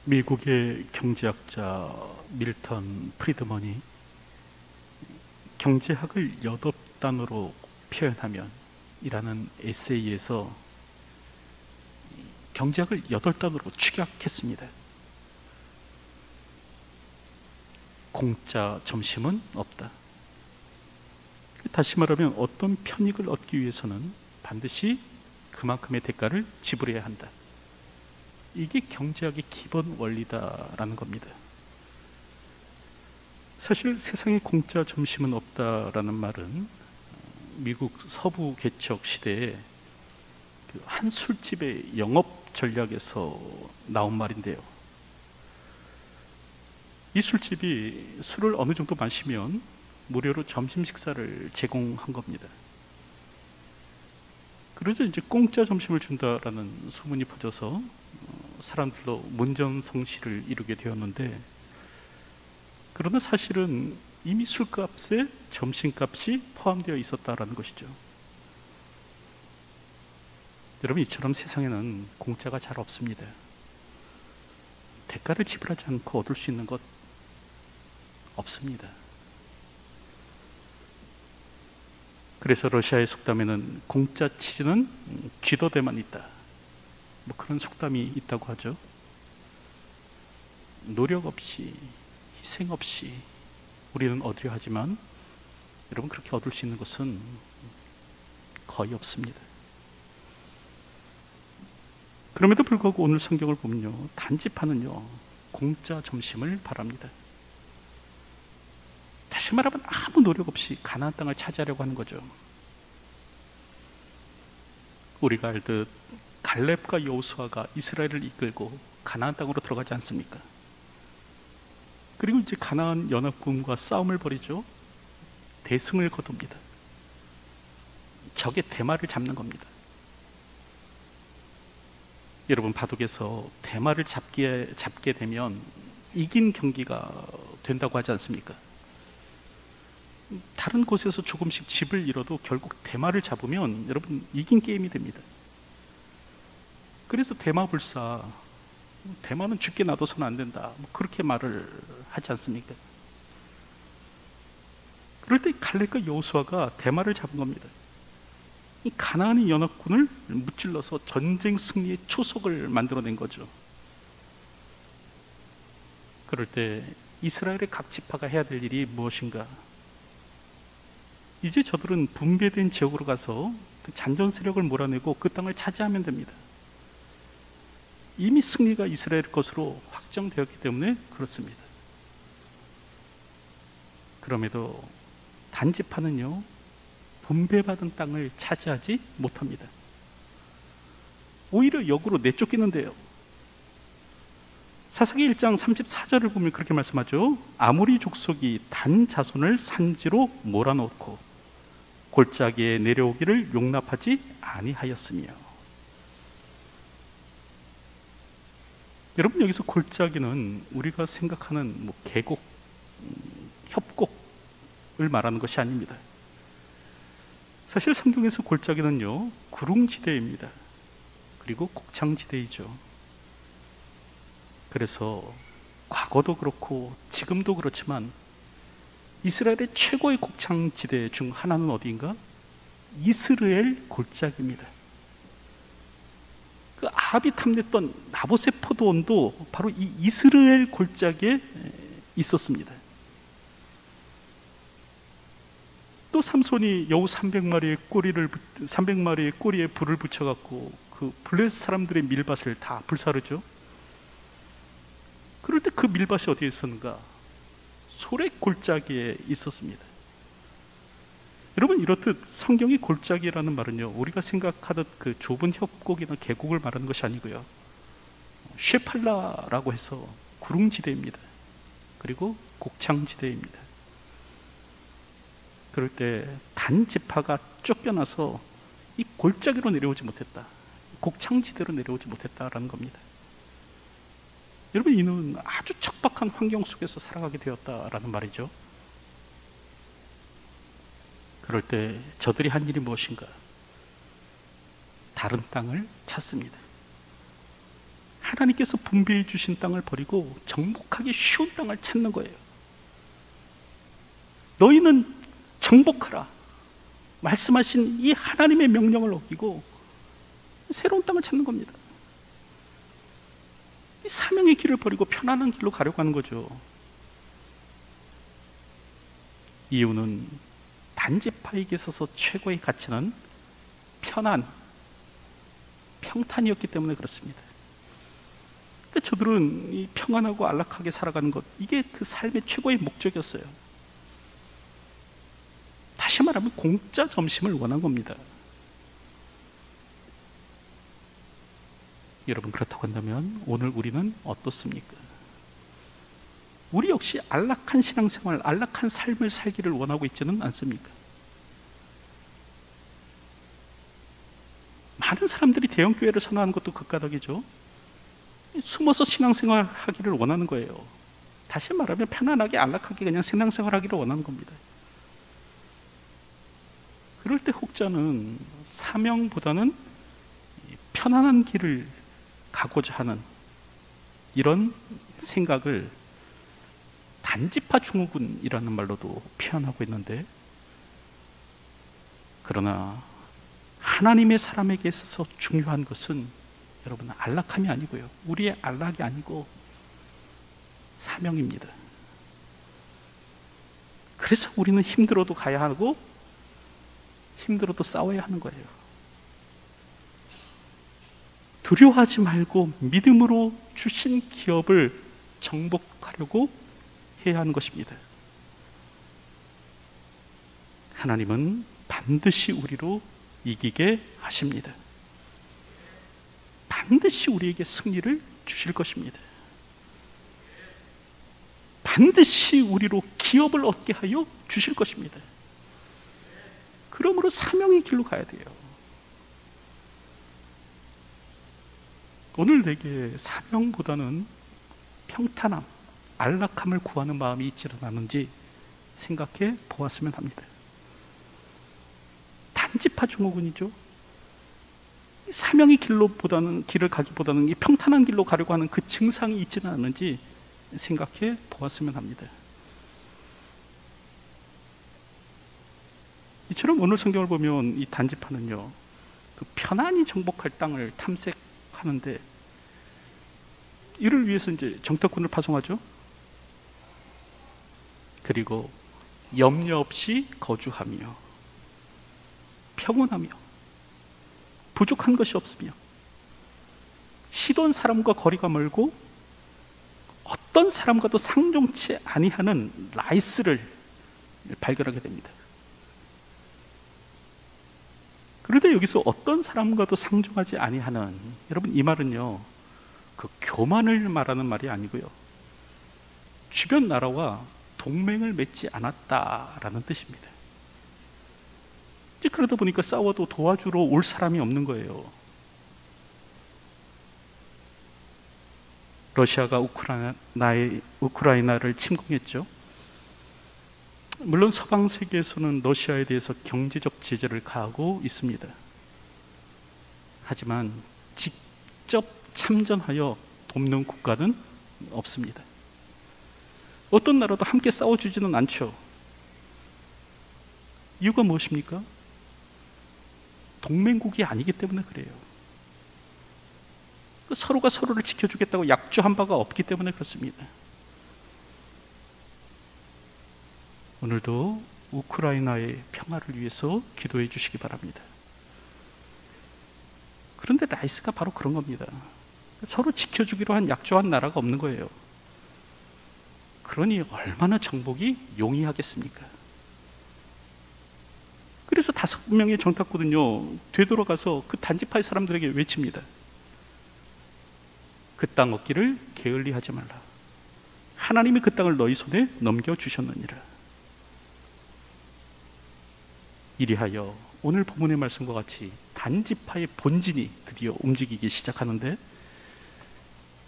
미국의 경제학자 밀턴 프리드먼이 경제학을 8단어로 표현하면 이라는 에세이에서 경제학을 8단어로 축약했습니다. 공짜 점심은 없다. 다시 말하면 어떤 편익을 얻기 위해서는 반드시 그만큼의 대가를 지불해야 한다. 이게 경제학의 기본 원리다라는 겁니다. 사실 세상에 공짜 점심은 없다라는 말은 미국 서부 개척 시대에 한 술집의 영업 전략에서 나온 말인데요. 이 술집이 술을 어느 정도 마시면 무료로 점심 식사를 제공한 겁니다. 그러자 이제 공짜 점심을 준다라는 소문이 퍼져서 사람들로 문전성시를 이루게 되었는데, 그러나 사실은 이미 술값에 점심값이 포함되어 있었다라는 것이죠. 여러분, 이처럼 세상에는 공짜가 잘 없습니다. 대가를 지불하지 않고 얻을 수 있는 것 없습니다. 그래서 러시아의 속담에는 공짜 치즈는 쥐도대만 있다, 뭐 그런 속담이 있다고 하죠. 노력 없이, 희생 없이 우리는 얻으려 하지만 여러분, 그렇게 얻을 수 있는 것은 거의 없습니다. 그럼에도 불구하고 오늘 성경을 보면요, 단지파는요 공짜 점심을 바랍니다. 다시 말하면 아무 노력 없이 가나안 땅을 차지하려고 하는 거죠. 우리가 알듯 갈렙과 여호수아가 이스라엘을 이끌고 가나안 땅으로 들어가지 않습니까? 그리고 이제 가나안 연합군과 싸움을 벌이죠. 대승을 거둡니다. 적의 대마를 잡는 겁니다. 여러분, 바둑에서 대마를 잡게 되면 이긴 경기가 된다고 하지 않습니까? 다른 곳에서 조금씩 집을 잃어도 결국 대마를 잡으면 여러분 이긴 게임이 됩니다. 그래서 대마불사, 대마는 죽게 놔둬서는 안 된다, 뭐 그렇게 말을 하지 않습니까? 그럴 때 갈렙과 여호수아가 대마를 잡은 겁니다. 이 가나안의 연합군을 무찔러서 전쟁 승리의 초석을 만들어낸 거죠. 그럴 때 이스라엘의 각 지파가 해야 될 일이 무엇인가? 이제 저들은 분배된 지역으로 가서 그 잔존 세력을 몰아내고 그 땅을 차지하면 됩니다. 이미 승리가 이스라엘 것으로 확정되었기 때문에 그렇습니다. 그럼에도 단지파는요, 분배받은 땅을 차지하지 못합니다. 오히려 역으로 내쫓기는데요. 사사기 1장 34절을 보면 그렇게 말씀하죠. 아모리 족속이 단 자손을 산지로 몰아넣고 골짜기에 내려오기를 용납하지 아니하였으며. 여러분, 여기서 골짜기는 우리가 생각하는 뭐 계곡, 협곡을 말하는 것이 아닙니다. 사실 성경에서 골짜기는요, 구릉지대입니다. 그리고 곡창지대이죠. 그래서 과거도 그렇고 지금도 그렇지만 이스라엘의 최고의 곡창지대 중 하나는 어디인가? 이스르엘 골짜기입니다. 그 아합이 탐냈던 나봇의 포도원도 바로 이 이스르엘 골짜기에 있었습니다. 또 삼손이 여우 300마리의 꼬리에 불을 붙여갖고 그 블레셋 사람들의 밀밭을 다 불사르죠. 그럴 때 그 밀밭이 어디에 있었는가? 소렉 골짜기에 있었습니다. 여러분, 이렇듯 성경이 골짜기라는 말은요, 우리가 생각하듯 그 좁은 협곡이나 계곡을 말하는 것이 아니고요, 쉐팔라라고 해서 구릉지대입니다. 그리고 곡창지대입니다. 그럴 때 단지파가 쫓겨나서 이 골짜기로 내려오지 못했다, 곡창지대로 내려오지 못했다라는 겁니다. 여러분, 이는 아주 척박한 환경 속에서 살아가게 되었다라는 말이죠. 그럴 때 저들이 한 일이 무엇인가? 다른 땅을 찾습니다. 하나님께서 분배해 주신 땅을 버리고 정복하기 쉬운 땅을 찾는 거예요. 너희는 정복하라 말씀하신 이 하나님의 명령을 어기고 새로운 땅을 찾는 겁니다. 이 사명의 길을 버리고 편안한 길로 가려고 하는 거죠. 이유는 단지파에게 있어서 최고의 가치는 편안, 평탄이었기 때문에 그렇습니다. 그러니까 저들은 이 평안하고 안락하게 살아가는 것, 이게 그 삶의 최고의 목적이었어요. 다시 말하면 공짜 점심을 원한 겁니다. 여러분, 그렇다고 한다면 오늘 우리는 어떻습니까? 우리 역시 안락한 신앙생활, 안락한 삶을 살기를 원하고 있지는 않습니까? 많은 사람들이 대형교회를 선호하는 것도 그 까닭이죠. 숨어서 신앙생활 하기를 원하는 거예요. 다시 말하면 편안하게 안락하게 그냥 신앙생활 하기를 원하는 겁니다. 그럴 때 혹자는 사명보다는 편안한 길을 가고자 하는 이런 생각을 단지파 증후군이라는 말로도 표현하고 있는데, 그러나 하나님의 사람에게 있어서 중요한 것은 여러분 안락함이 아니고요, 우리의 안락이 아니고 사명입니다. 그래서 우리는 힘들어도 가야 하고 힘들어도 싸워야 하는 거예요. 두려워하지 말고 믿음으로 주신 기업을 정복하려고 해야 하는 것입니다. 하나님은 반드시 우리로 이기게 하십니다. 반드시 우리에게 승리를 주실 것입니다. 반드시 우리로 기업을 얻게 하여 주실 것입니다. 그러므로 사명의 길로 가야 돼요. 오늘 내게 사명보다는 평탄함, 안락함을 구하는 마음이 있지는 않은지 생각해 보았으면 합니다. 단지파 증후군이죠. 사명의 길을 가기보다는 이 평탄한 길로 가려고 하는 그 증상이 있지는 않은지 생각해 보았으면 합니다. 이처럼 오늘 성경을 보면 이 단지파는요, 그 편안히 정복할 땅을 탐색하는데, 이를 위해서 이제 정탐꾼을 파송하죠. 그리고 염려 없이 거주하며 평온하며 부족한 것이 없으며 시돈 사람과 거리가 멀고 어떤 사람과도 상종치 아니하는 라이스를 발견하게 됩니다. 그런데 여기서 어떤 사람과도 상종하지 아니하는, 여러분 이 말은요, 그 교만을 말하는 말이 아니고요, 주변 나라와 동맹을 맺지 않았다라는 뜻입니다. 이제 그러다 보니까 싸워도 도와주러 올 사람이 없는 거예요. 러시아가 우크라이나를 침공했죠. 물론 서방 세계에서는 러시아에 대해서 경제적 제재를 가하고 있습니다. 하지만 직접 참전하여 돕는 국가는 없습니다. 어떤 나라도 함께 싸워주지는 않죠. 이유가 무엇입니까? 동맹국이 아니기 때문에 그래요. 서로가 서로를 지켜주겠다고 약조한 바가 없기 때문에 그렇습니다. 오늘도 우크라이나의 평화를 위해서 기도해 주시기 바랍니다. 그런데 라이스가 바로 그런 겁니다. 서로 지켜주기로 한 약조한 나라가 없는 거예요. 그러니 얼마나 정복이 용이하겠습니까? 그래서 5명의 정탐꾼은요, 되돌아가서 그 단지파의 사람들에게 외칩니다. 그 땅 얻기를 게을리하지 말라. 하나님이 그 땅을 너희 손에 넘겨주셨느니라. 이리하여 오늘 본문의 말씀과 같이 단지파의 본진이 드디어 움직이기 시작하는데,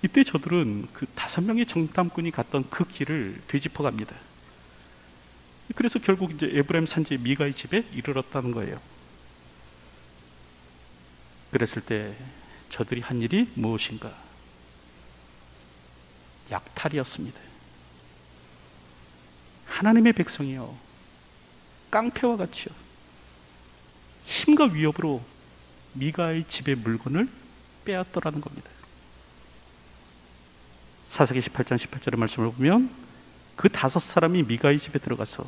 이때 저들은 그 5명의 정탐꾼이 갔던 그 길을 되짚어 갑니다. 그래서 결국 이제 에브라임 산지의 미가의 집에 이르렀다는 거예요. 그랬을 때 저들이 한 일이 무엇인가? 약탈이었습니다. 하나님의 백성이요, 깡패와 같이요, 힘과 위협으로 미가의 집의 물건을 빼앗더라는 겁니다. 사사기 18장 18절의 말씀을 보면 그 5사람이 미가의 집에 들어가서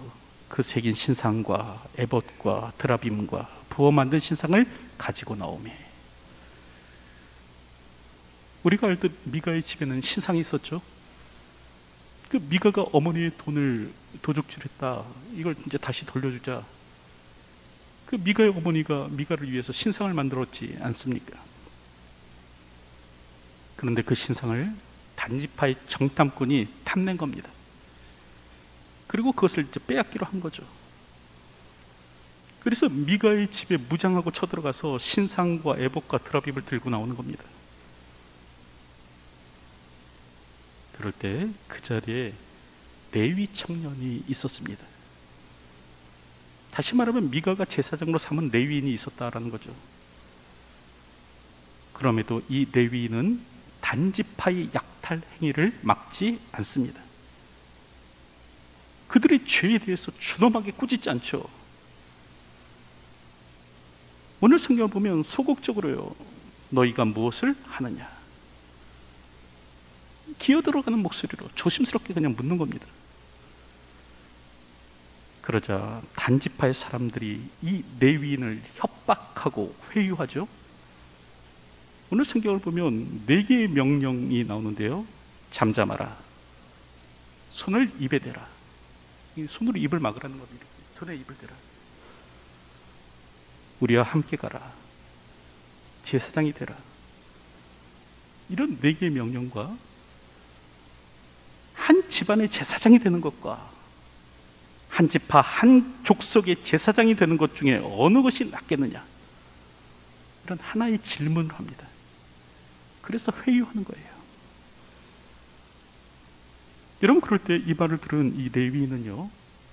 그 새긴 신상과 에봇과 드라빔과 부어 만든 신상을 가지고 나오매. 우리가 알듯 미가의 집에는 신상이 있었죠. 그 미가가 어머니의 돈을 도둑질했다, 이걸 이제 다시 돌려주자. 그 미가의 어머니가 미가를 위해서 신상을 만들었지 않습니까? 그런데 그 신상을 단지파의 정탐꾼이 탐낸 겁니다. 그리고 그것을 이제 빼앗기로 한 거죠. 그래서 미가의 집에 무장하고 쳐들어가서 신상과 에봇과 드라빔을 들고 나오는 겁니다. 그럴 때 그 자리에 레위 청년이 있었습니다. 다시 말하면 미가가 제사장으로 삼은 레위인이 있었다라는 거죠. 그럼에도 이 레위인은 단지파의 약탈 행위를 막지 않습니다. 그들의 죄에 대해서 준엄하게 꾸짖지 않죠. 오늘 성경을 보면 소극적으로요, 너희가 무엇을 하느냐, 기어들어가는 목소리로 조심스럽게 그냥 묻는 겁니다. 그러자 단지파의 사람들이 이 레위인을 협박하고 회유하죠. 오늘 성경을 보면 4개의 명령이 나오는데요. 잠잠하라, 손을 입에 대라, 손으로 입을 막으라는 겁니다. 손에 입을 대라, 우리와 함께 가라, 제사장이 되라. 이런 4개의 명령과 한 집안의 제사장이 되는 것과 한 지파 한 족속의 제사장이 되는 것 중에 어느 것이 낫겠느냐, 이런 하나의 질문을 합니다. 그래서 회유하는 거예요. 여러분, 그럴 때 이 말을 들은 이 레위인은요,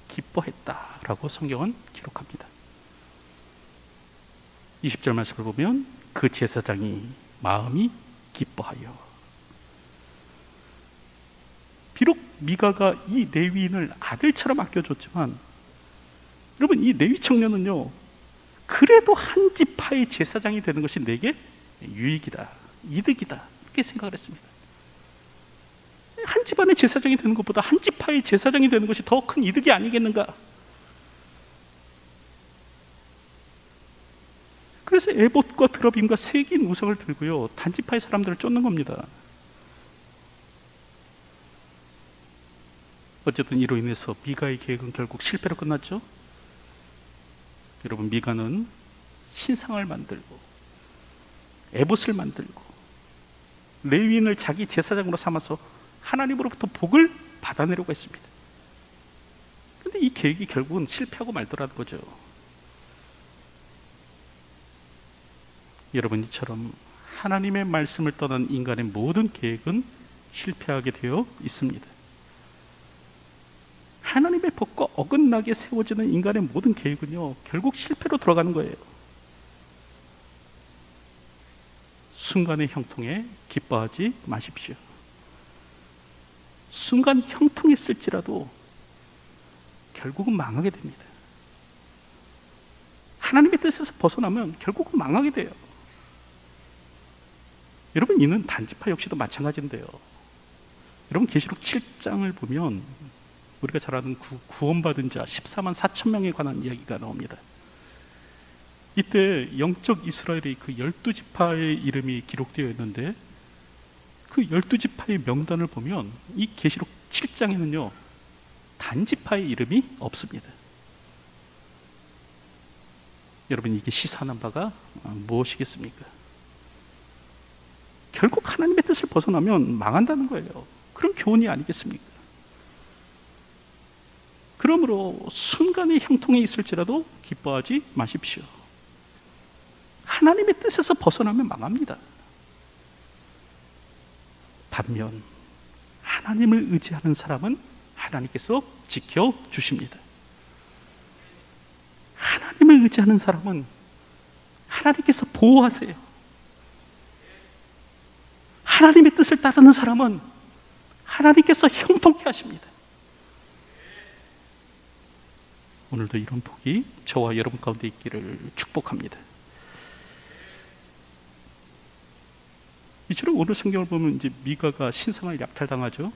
기뻐했다라고 성경은 기록합니다. 20절 말씀을 보면 그 제사장이 마음이 기뻐하여. 비록 미가가 이 레위인을 아들처럼 아껴줬지만, 여러분, 이 레위 청년은요, 그래도 한 지파의 제사장이 되는 것이 내게 유익이다, 이득이다, 이렇게 생각을 했습니다. 한 집안의 제사장이 되는 것보다 한 지파의 제사장이 되는 것이 더 큰 이득이 아니겠는가. 그래서 에봇과 드라빔과 새긴 우상을 들고요, 단지파의 사람들을 쫓는 겁니다. 어쨌든 이로 인해서 미가의 계획은 결국 실패로 끝났죠. 여러분, 미가는 신상을 만들고 에봇을 만들고 레위인을 자기 제사장으로 삼아서 하나님으로부터 복을 받아내려고 했습니다. 그런데 이 계획이 결국은 실패하고 말더라는 거죠. 여러분, 이처럼 하나님의 말씀을 떠난 인간의 모든 계획은 실패하게 되어 있습니다. 하나님의 법과 어긋나게 세워지는 인간의 모든 계획은요, 결국 실패로 돌아가는 거예요. 순간의 형통에 기뻐하지 마십시오. 순간 형통했을지라도 결국은 망하게 됩니다. 하나님의 뜻에서 벗어나면 결국은 망하게 돼요. 여러분, 이는 단지파 역시도 마찬가지인데요. 여러분, 계시록 7장을 보면 우리가 잘 아는 구원받은 자 14만 4천 명에 관한 이야기가 나옵니다. 이때 영적 이스라엘의 그 12지파의 이름이 기록되어 있는데, 그 12지파의 명단을 보면 이 계시록 7장에는요, 단지파의 이름이 없습니다. 여러분, 이게 시사하는 바가 무엇이겠습니까? 결국 하나님의 뜻을 벗어나면 망한다는 거예요. 그런 교훈이 아니겠습니까? 그러므로 순간의 형통에 있을지라도 기뻐하지 마십시오. 하나님의 뜻에서 벗어나면 망합니다. 반면 하나님을 의지하는 사람은 하나님께서 지켜주십니다. 하나님을 의지하는 사람은 하나님께서 보호하세요. 하나님의 뜻을 따르는 사람은 하나님께서 형통케 하십니다. 오늘도 이런 복이 저와 여러분 가운데 있기를 축복합니다. 이처럼 오늘 성경을 보면 이제 미가가 신상을 약탈당하죠.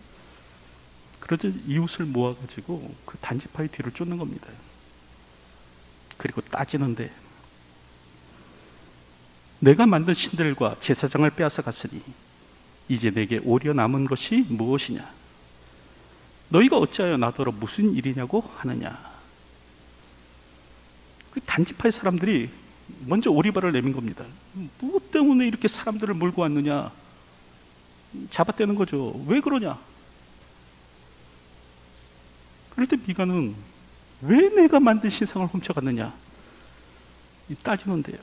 그러자 이웃을 모아가지고 그 단지파의 뒤를 쫓는 겁니다. 그리고 따지는데, 내가 만든 신들과 제사장을 빼앗아 갔으니 이제 내게 오려 남은 것이 무엇이냐? 너희가 어찌하여 나더러 무슨 일이냐고 하느냐? 그 단지파의 사람들이 먼저 오리발을 내민 겁니다. 무엇 때문에 이렇게 사람들을 몰고 왔느냐? 잡아떼는 거죠. 왜 그러냐? 그럴 때 미가는 왜 내가 만든 신상을 훔쳐갔느냐? 따지는데요.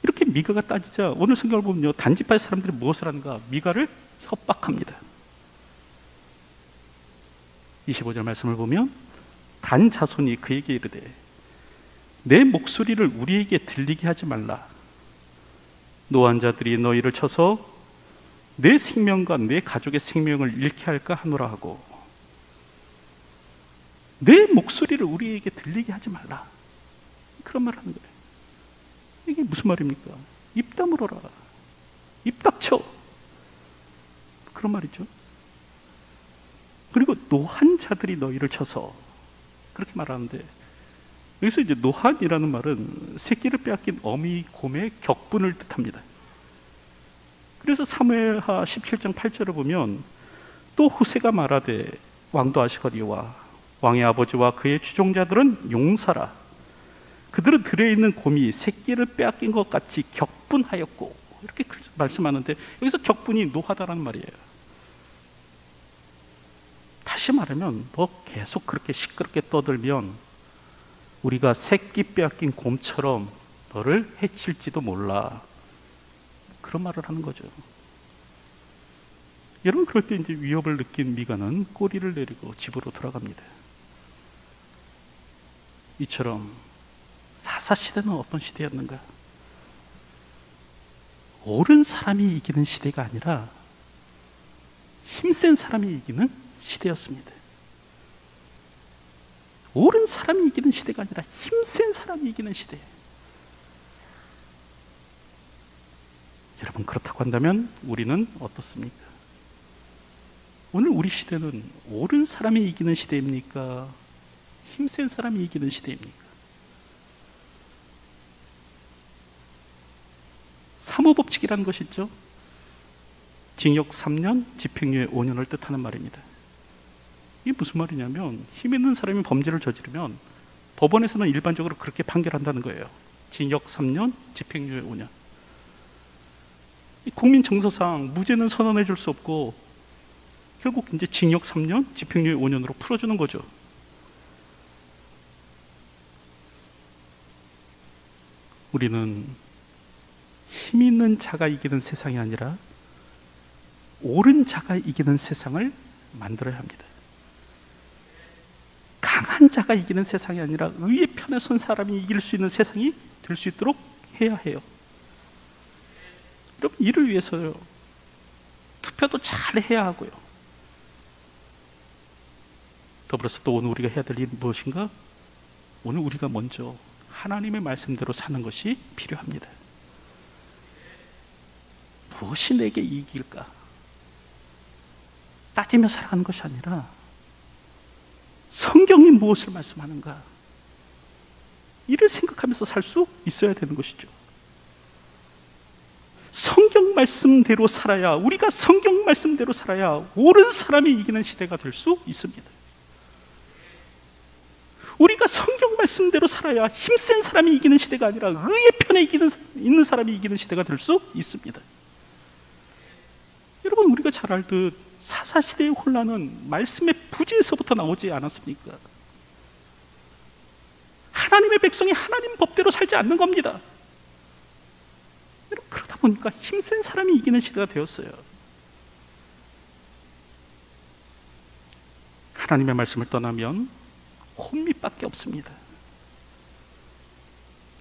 이렇게 미가가 따지자 오늘 성경을 보면요, 단지파의 사람들이 무엇을 하는가? 미가를 협박합니다. 25절 말씀을 보면 단 자손이 그에게 이르되 내 목소리를 우리에게 들리게 하지 말라. 노한 자들이 너희를 쳐서 내 생명과 내 가족의 생명을 잃게 할까 하노라 하고, 내 목소리를 우리에게 들리게 하지 말라, 그런 말을 하는 거예요. 이게 무슨 말입니까? 입 다물어라, 입 닥쳐, 그런 말이죠. 그리고 노한 자들이 너희를 쳐서, 그렇게 말하는데, 여기서 이제 노한이라는 말은 새끼를 빼앗긴 어미 곰의 격분을 뜻합니다. 그래서 사무엘하 17장 8절을 보면 또 후세가 말하되 왕도 아시거니와 왕의 아버지와 그의 추종자들은 용사라. 그들은 들에 있는 곰이 새끼를 빼앗긴 것 같이 격분하였고, 이렇게 말씀하는데 여기서 격분이 노하다라는 말이에요. 다시 말하면 너 계속 그렇게 시끄럽게 떠들면 우리가 새끼 빼앗긴 곰처럼 너를 해칠지도 몰라, 그런 말을 하는 거죠. 여러분, 그럴 때 이제 위협을 느낀 미가는 꼬리를 내리고 집으로 돌아갑니다. 이처럼 사사시대는 어떤 시대였는가? 옳은 사람이 이기는 시대가 아니라 힘센 사람이 이기는 시대였습니다. 옳은 사람이 이기는 시대가 아니라 힘센 사람이 이기는 시대. 여러분, 그렇다고 한다면 우리는 어떻습니까? 오늘 우리 시대는 옳은 사람이 이기는 시대입니까? 힘센 사람이 이기는 시대입니까? 사무법칙이라는 것이 있죠. 징역 3년, 집행유예 5년을 뜻하는 말입니다. 이게 무슨 말이냐면, 힘 있는 사람이 범죄를 저지르면 법원에서는 일반적으로 그렇게 판결한다는 거예요. 징역 3년, 집행유예 5년. 국민 정서상 무죄는 선언해 줄 수 없고 결국 이제 징역 3년, 집행유예 5년으로 풀어주는 거죠. 우리는 힘 있는 자가 이기는 세상이 아니라 옳은 자가 이기는 세상을 만들어야 합니다. 강한 자가 이기는 세상이 아니라 의의 편에 선 사람이 이길 수 있는 세상이 될 수 있도록 해야 해요. 여러분, 이를 위해서요, 투표도 잘 해야 하고요. 더불어서 또 오늘 우리가 해야 될 일은 무엇인가? 오늘 우리가 먼저 하나님의 말씀대로 사는 것이 필요합니다. 무엇이 내게 이익일까? 따지며 살아가는 것이 아니라 성경이 무엇을 말씀하는가? 이를 생각하면서 살 수 있어야 되는 것이죠. 성경 말씀대로 살아야, 우리가 성경 말씀대로 살아야 옳은 사람이 이기는 시대가 될 수 있습니다. 우리가 성경 말씀대로 살아야 힘센 사람이 이기는 시대가 아니라 의의 편에 있는 사람이 이기는 시대가 될 수 있습니다. 여러분, 우리가 잘 알듯 사사시대의 혼란은 말씀의 부재에서부터 나오지 않았습니까? 하나님의 백성이 하나님 법대로 살지 않는 겁니다. 여러분, 그러다 보니까 힘센 사람이 이기는 시대가 되었어요. 하나님의 말씀을 떠나면 혼미밖에 없습니다.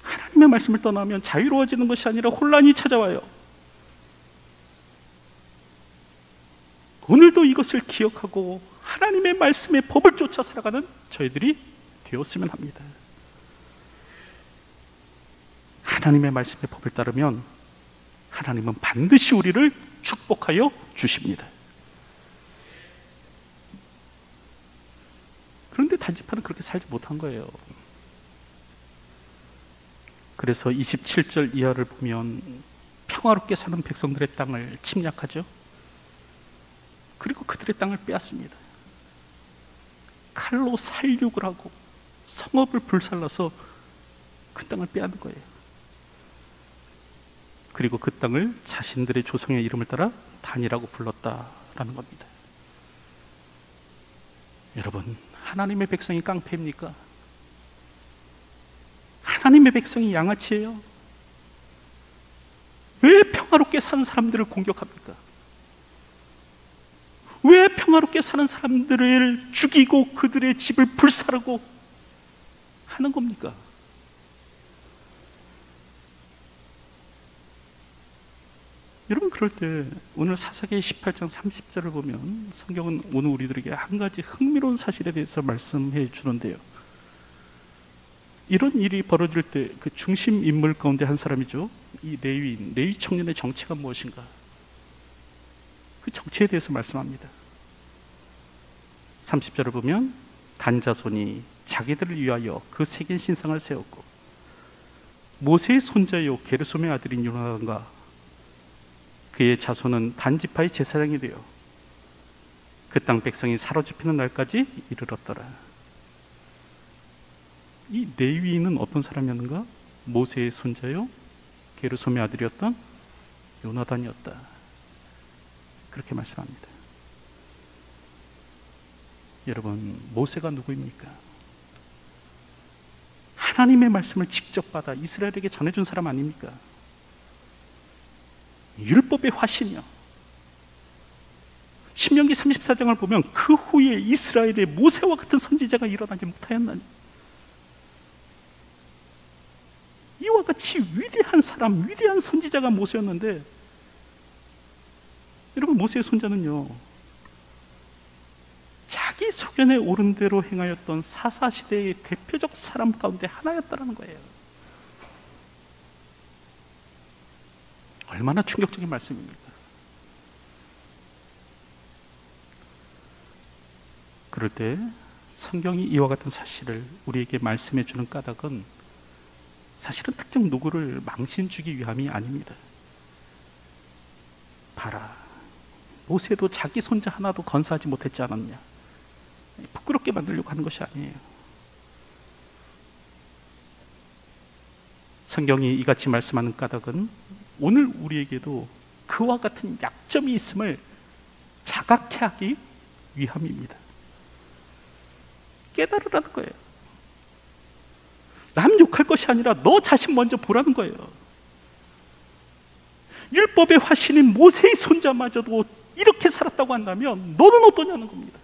하나님의 말씀을 떠나면 자유로워지는 것이 아니라 혼란이 찾아와요. 오늘도 이것을 기억하고 하나님의 말씀의 법을 쫓아 살아가는 저희들이 되었으면 합니다. 하나님의 말씀의 법을 따르면 하나님은 반드시 우리를 축복하여 주십니다. 그런데 단지파는 그렇게 살지 못한 거예요. 그래서 27절 이하를 보면 평화롭게 사는 백성들의 땅을 침략하죠. 그리고 그들의 땅을 빼앗습니다. 칼로 살육을 하고 성읍을 불살라서 그 땅을 빼앗는 거예요. 그리고 그 땅을 자신들의 조상의 이름을 따라 단이라고 불렀다라는 겁니다. 여러분, 하나님의 백성이 깡패입니까? 하나님의 백성이 양아치예요? 왜 평화롭게 사는 사람들을 공격합니까? 왜 평화롭게 사는 사람들을 죽이고 그들의 집을 불사르고 하는 겁니까? 여러분, 그럴 때 오늘 사사기 18장 30절을 보면 성경은 오늘 우리들에게 한 가지 흥미로운 사실에 대해서 말씀해 주는데요. 이런 일이 벌어질 때 그 중심 인물 가운데 한 사람이죠. 이 레위 청년의 정체가 무엇인가? 그 정체에 대해서 말씀합니다. 30절을 보면 단 자손이 자기들을 위하여 그 새긴 신상을 세웠고 모세의 손자요 게르솜의 아들인 요나단과 그의 자손은 단 지파의 제사장이 되어 그 땅 백성이 사로잡히는 날까지 이르렀더라. 이 레위인은 어떤 사람이었는가? 모세의 손자요 게르솜의 아들이었던 요나단이었다. 그렇게 말씀합니다. 여러분, 모세가 누구입니까? 하나님의 말씀을 직접 받아 이스라엘에게 전해준 사람 아닙니까? 율법의 화신이요. 신명기 34장을 보면 그 후에 이스라엘에 모세와 같은 선지자가 일어나지 못하였나니, 이와 같이 위대한 사람, 위대한 선지자가 모세였는데, 여러분, 모세의 손자는요, 자기 소견에 옳은 대로 행하였던 사사시대의 대표적 사람 가운데 하나였다는 거예요. 얼마나 충격적인 말씀입니까? 그럴 때 성경이 이와 같은 사실을 우리에게 말씀해 주는 까닭은 사실은 특정 누구를 망신 주기 위함이 아닙니다. 봐라, 모세도 자기 손자 하나도 건사하지 못했지 않았냐? 부끄럽게 만들려고 하는 것이 아니에요. 성경이 이같이 말씀하는 까닭은 오늘 우리에게도 그와 같은 약점이 있음을 자각해 하기 위함입니다. 깨달으라는 거예요. 남 욕할 것이 아니라 너 자신 먼저 보라는 거예요. 율법의 화신인 모세의 손자마저도 이렇게 살았다고 한다면 너는 어떠냐는 겁니다.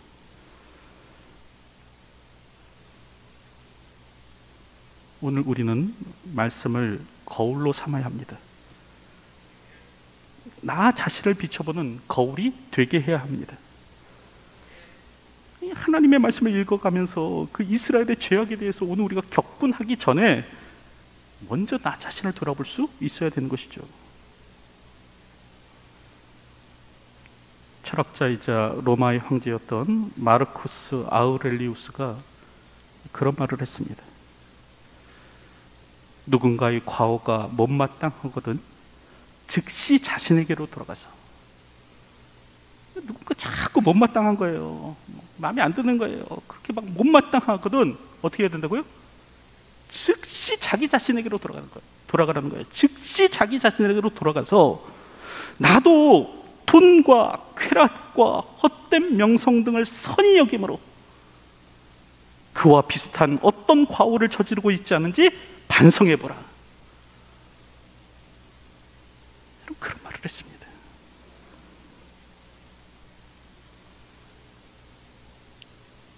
오늘 우리는 말씀을 거울로 삼아야 합니다. 나 자신을 비춰보는 거울이 되게 해야 합니다. 하나님의 말씀을 읽어가면서 그 이스라엘의 죄악에 대해서 오늘 우리가 격분하기 전에 먼저 나 자신을 돌아볼 수 있어야 되는 것이죠. 철학자이자 로마의 황제였던 마르쿠스 아우렐리우스가 그런 말을 했습니다. 누군가의 과오가 못마땅하거든 즉시 자신에게로 돌아가서, 누군가 자꾸 못마땅한 거예요. 마음에 안 드는 거예요. 그렇게 막 못마땅하거든 어떻게 해야 된다고요? 즉시 자기 자신에게로 돌아가라는 거예요. 즉시 자기 자신에게로 돌아가서 나도 돈과 쾌락과 헛된 명성 등을 선히 여김으로 그와 비슷한 어떤 과오를 저지르고 있지 않은지 반성해보라. 그런 말을 했습니다.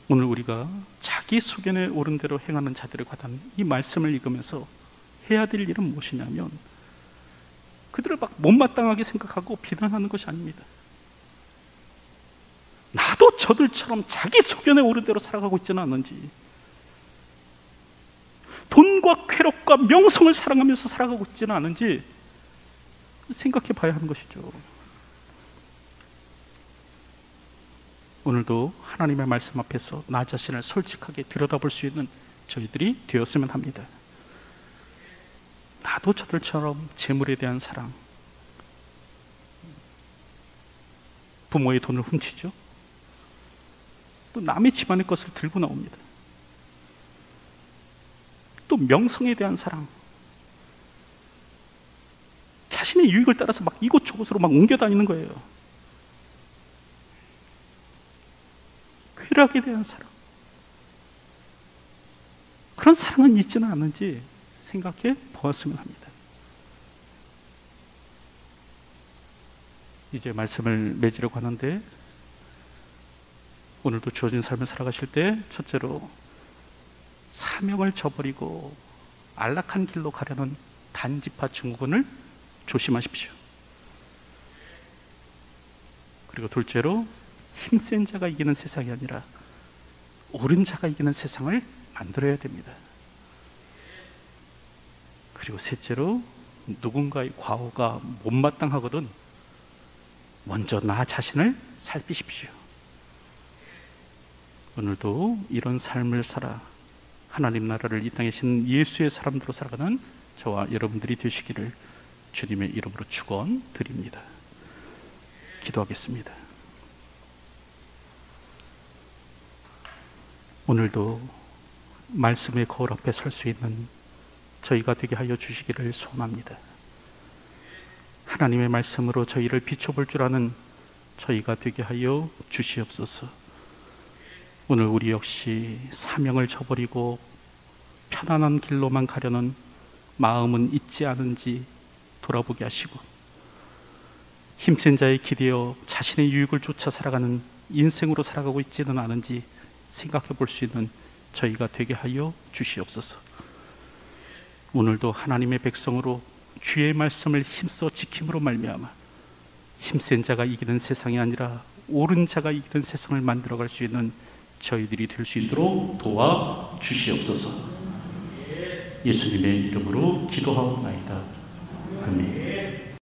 오늘 우리가 자기 소견에 옳은 대로 행하는 자들에 관한 이 말씀을 읽으면서 해야 될 일은 무엇이냐면, 그들을 막 못마땅하게 생각하고 비난하는 것이 아닙니다. 저들처럼 자기 소견에 오른 대로 살아가고 있지는 않은지, 돈과 쾌락과 명성을 사랑하면서 살아가고 있지는 않은지 생각해 봐야 하는 것이죠. 오늘도 하나님의 말씀 앞에서 나 자신을 솔직하게 들여다볼 수 있는 저희들이 되었으면 합니다. 나도 저들처럼 재물에 대한 사랑, 부모의 돈을 훔치죠. 또 남의 집안의 것을 들고 나옵니다. 또 명성에 대한 사랑, 자신의 유익을 따라서 막 이곳저곳으로 막 옮겨 다니는 거예요. 쾌락에 대한 사랑, 그런 사랑은 있지는 않은지 생각해 보았으면 합니다. 이제 말씀을 맺으려고 하는데, 오늘도 주어진 삶을 살아가실 때 첫째로 사명을 저버리고 안락한 길로 가려는 단지파 증후군을 조심하십시오. 그리고 둘째로 힘센 자가 이기는 세상이 아니라 옳은 자가 이기는 세상을 만들어야 됩니다. 그리고 셋째로 누군가의 과오가 못마땅하거든 먼저 나 자신을 살피십시오. 오늘도 이런 삶을 살아 하나님 나라를 이 땅에 신 예수의 사람들로 살아가는 저와 여러분들이 되시기를 주님의 이름으로 축원드립니다. 기도하겠습니다. 오늘도 말씀의 거울 앞에 설 수 있는 저희가 되게 하여 주시기를 소원합니다. 하나님의 말씀으로 저희를 비춰볼 줄 아는 저희가 되게 하여 주시옵소서. 오늘 우리 역시 사명을 저버리고 편안한 길로만 가려는 마음은 있지 않은지 돌아보게 하시고, 힘센 자에 기대어 자신의 유익을 쫓아 살아가는 인생으로 살아가고 있지는 않은지 생각해 볼 수 있는 저희가 되게 하여 주시옵소서. 오늘도 하나님의 백성으로 주의 말씀을 힘써 지킴으로 말미암아 힘센 자가 이기는 세상이 아니라 옳은 자가 이기는 세상을 만들어갈 수 있는 저희들이 될 수 있도록 도와 주시옵소서. 예수님의 이름으로 기도하옵나이다. 아멘.